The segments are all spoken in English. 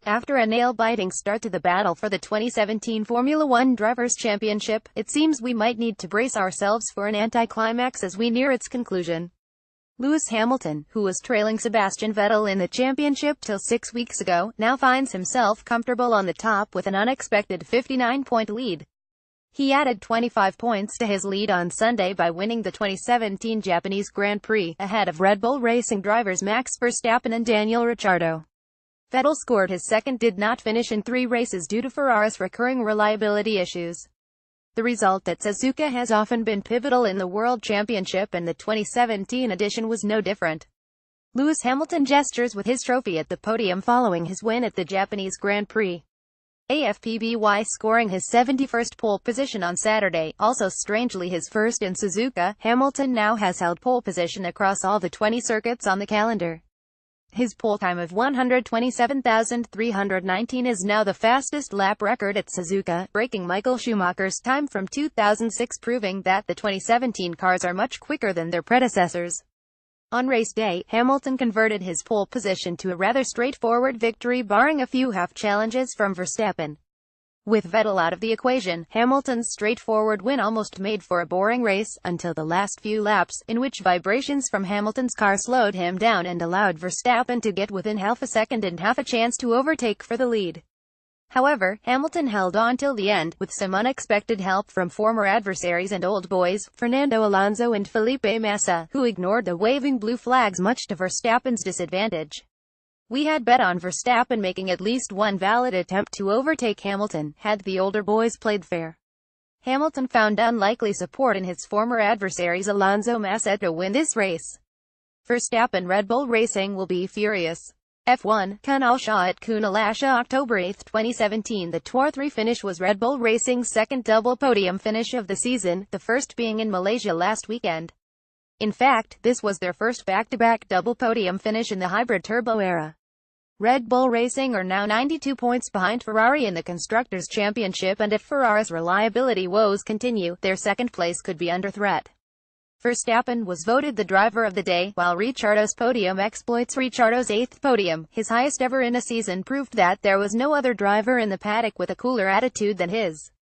After a nail-biting start to the battle for the 2017 Formula One Drivers' Championship, it seems we might need to brace ourselves for an anticlimax as we near its conclusion. Lewis Hamilton, who was trailing Sebastian Vettel in the championship till 6 weeks ago, now finds himself comfortable on the top with an unexpected 59-point lead. He added 25 points to his lead on Sunday by winning the 2017 Japanese Grand Prix, ahead of Red Bull Racing drivers Max Verstappen and Daniel Ricciardo. Vettel scored his second did not finish in 3 races due to Ferrari's recurring reliability issues. The result at Suzuka has often been pivotal in the World Championship, and the 2017 edition was no different. Lewis Hamilton gestures with his trophy at the podium following his win at the Japanese Grand Prix. AFPBY scoring his 71st pole position on Saturday, also strangely his first in Suzuka. Hamilton now has held pole position across all the 20 circuits on the calendar. His pole time of 127,319 is now the fastest lap record at Suzuka, breaking Michael Schumacher's time from 2006, proving that the 2017 cars are much quicker than their predecessors. On race day, Hamilton converted his pole position to a rather straightforward victory, barring a few half challenges from Verstappen. With Vettel out of the equation, Hamilton's straightforward win almost made for a boring race, until the last few laps, in which vibrations from Hamilton's car slowed him down and allowed Verstappen to get within half a second and half a chance to overtake for the lead. However, Hamilton held on till the end, with some unexpected help from former adversaries and old boys, Fernando Alonso and Felipe Massa, who ignored the waving blue flags much to Verstappen's disadvantage. We had bet on Verstappen making at least one valid attempt to overtake Hamilton, had the older boys played fair. Hamilton found unlikely support in his former adversaries Alonso Massa to win this race. Verstappen Red Bull Racing will be furious. F1, Kunal Shah at Kunalasha October 8, 2017. The Tour 3 finish was Red Bull Racing's second double podium finish of the season, the first being in Malaysia last weekend. In fact, this was their first back-to-back double podium finish in the hybrid turbo era. Red Bull Racing are now 92 points behind Ferrari in the Constructors' Championship, and if Ferrari's reliability woes continue, their second place could be under threat. Verstappen was voted the driver of the day, while Ricciardo's podium exploits. Ricciardo's 8th podium, his highest ever in a season, proved that there was no other driver in the paddock with a cooler attitude than his.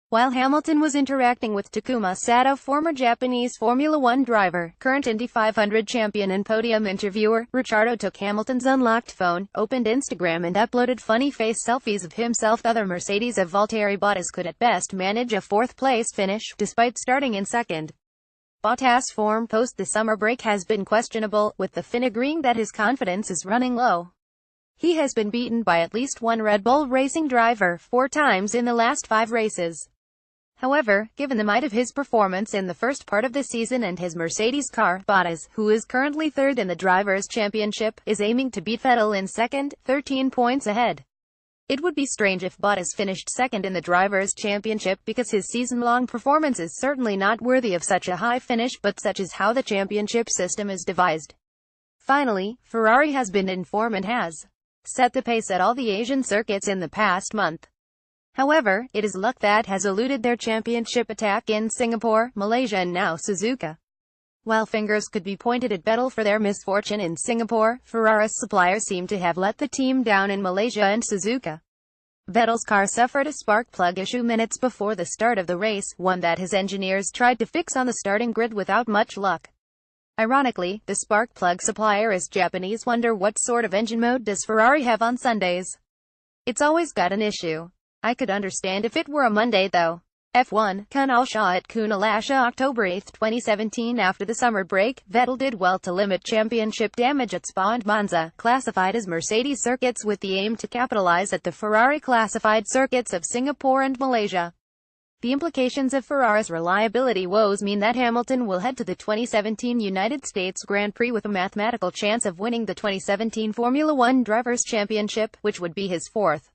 While Hamilton was interacting with Takuma Sato, former Japanese Formula One driver, current Indy 500 champion and podium interviewer, Ricciardo took Hamilton's unlocked phone, opened Instagram and uploaded funny face selfies of himself. Other Mercedes of Valtteri Bottas could at best manage a 4th-place finish, despite starting in second. Bottas' form post the summer break has been questionable, with the Finn agreeing that his confidence is running low. He has been beaten by at least one Red Bull Racing driver 4 times in the last 5 races. However, given the might of his performance in the first part of the season and his Mercedes car, Bottas, who is currently 3rd in the Drivers' Championship, is aiming to beat Vettel in second, 13 points ahead. It would be strange if Bottas finished second in the Drivers' Championship, because his season-long performance is certainly not worthy of such a high finish, but such is how the championship system is devised. Finally, Ferrari has been in form and has set the pace at all the Asian circuits in the past month. However, it is luck that has eluded their championship attack in Singapore, Malaysia and now Suzuka. While fingers could be pointed at Vettel for their misfortune in Singapore, Ferrari's suppliers seem to have let the team down in Malaysia and Suzuka. Vettel's car suffered a spark plug issue minutes before the start of the race, one that his engineers tried to fix on the starting grid without much luck. Ironically, the spark plug supplier is Japanese. Wonder what sort of engine mode does Ferrari have on Sundays? It's always got an issue. I could understand if it were a Monday though. F1, Kunal Shah at Kunalasha October 8, 2017. After the summer break, Vettel did well to limit championship damage at Spa and Monza, classified as Mercedes circuits, with the aim to capitalize at the Ferrari-classified circuits of Singapore and Malaysia. The implications of Ferrari's reliability woes mean that Hamilton will head to the 2017 United States Grand Prix with a mathematical chance of winning the 2017 Formula One Drivers' Championship, which would be his 4th.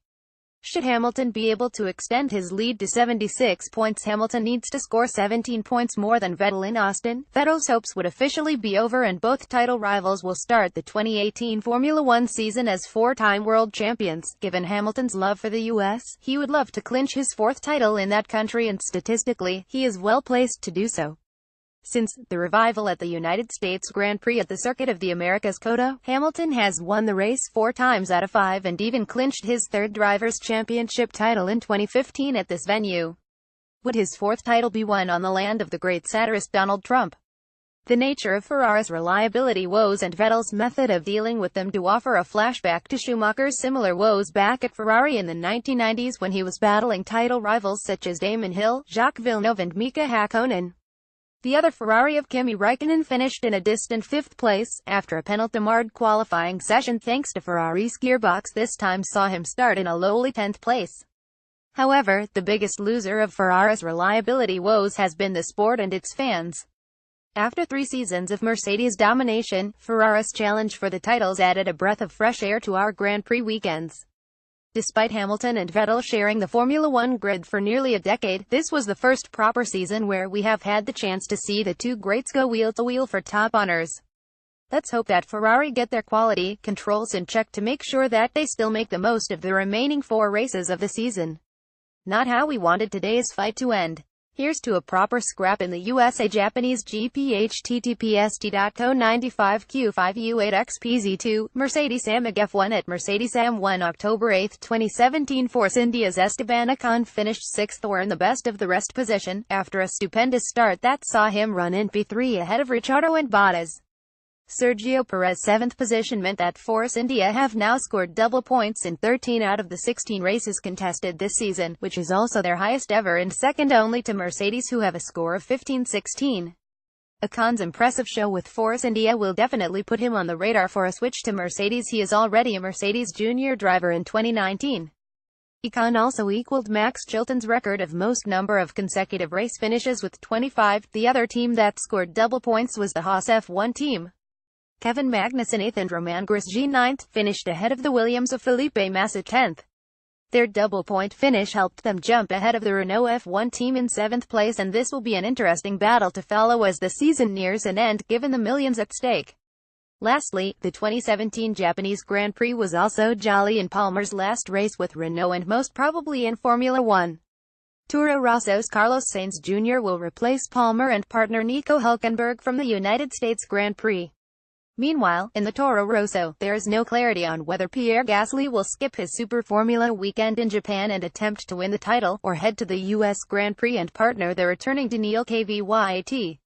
Should Hamilton be able to extend his lead to 76 points, Hamilton needs to score 17 points more than Vettel in Austin. Vettel's hopes would officially be over, and both title rivals will start the 2018 Formula One season as 4-time world champions. Given Hamilton's love for the US, he would love to clinch his 4th title in that country, and statistically, he is well placed to do so. Since the revival at the United States Grand Prix at the Circuit of the Americas COTA, Hamilton has won the race 4 times out of 5 and even clinched his 3rd Drivers' Championship title in 2015 at this venue. Would his 4th title be won on the land of the great satirist Donald Trump? The nature of Ferrari's reliability woes and Vettel's method of dealing with them do offer a flashback to Schumacher's similar woes back at Ferrari in the 1990s when he was battling title rivals such as Damon Hill, Jacques Villeneuve and Mika Hakkinen. The other Ferrari of Kimi Räikkönen finished in a distant 5th place, after a penalty-marred qualifying session thanks to Ferrari's gearbox this time saw him start in a lowly 10th place. However, the biggest loser of Ferrari's reliability woes has been the sport and its fans. After 3 seasons of Mercedes domination, Ferrari's challenge for the titles added a breath of fresh air to our Grand Prix weekends. Despite Hamilton and Vettel sharing the Formula One grid for nearly a decade, this was the first proper season where we have had the chance to see the two greats go wheel-to-wheel for top honors. Let's hope that Ferrari get their quality controls in check to make sure that they still make the most of the remaining 4 races of the season. Not how we wanted today's fight to end. Here's to a proper scrap in the USA Japanese GP https://t.co95q5u8xpz2, Mercedes-AMG F1 at Mercedes-AM1 October 8, 2017 Force India's Esteban Ocon finished 6th or in the best of the rest position, after a stupendous start that saw him run in P3 ahead of Ricciardo and Bottas. Sergio Perez's 7th position meant that Force India have now scored double points in 13 out of the 16 races contested this season, which is also their highest ever and second only to Mercedes who have a score of 15-16. Ocon's impressive show with Force India will definitely put him on the radar for a switch to Mercedes. He is already a Mercedes junior driver in 2019. Ocon also equaled Max Chilton's record of most number of consecutive race finishes with 25. The other team that scored double points was the Haas F1 team. Kevin Magnussen 8th and Romain Grosjean 9th, finished ahead of the Williams of Felipe Massa 10th. Their double-point finish helped them jump ahead of the Renault F1 team in 7th place, and this will be an interesting battle to follow as the season nears an end given the millions at stake. Lastly, the 2017 Japanese Grand Prix was also Jolly and Palmer's last race with Renault and most probably in Formula One. Toro Rosso's Carlos Sainz Jr. will replace Palmer and partner Nico Hülkenberg from the United States Grand Prix. Meanwhile, in the Toro Rosso, there is no clarity on whether Pierre Gasly will skip his Super Formula weekend in Japan and attempt to win the title, or head to the U.S. Grand Prix and partner the returning Daniil Kvyat.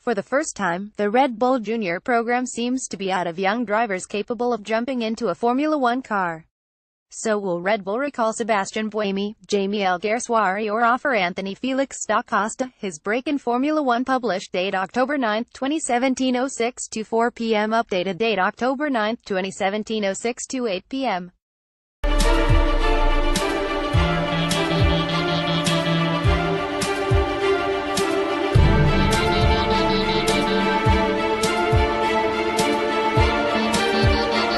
For the first time, the Red Bull Junior program seems to be out of young drivers capable of jumping into a Formula One car. So will Red Bull recall Sebastian Buemi, Jamie Alguersuari or offer Anthony Felix da Costa? His break in Formula One published date October 9, 2017 06 to 4 p.m. Updated date October 9, 2017 06 to 8 p.m.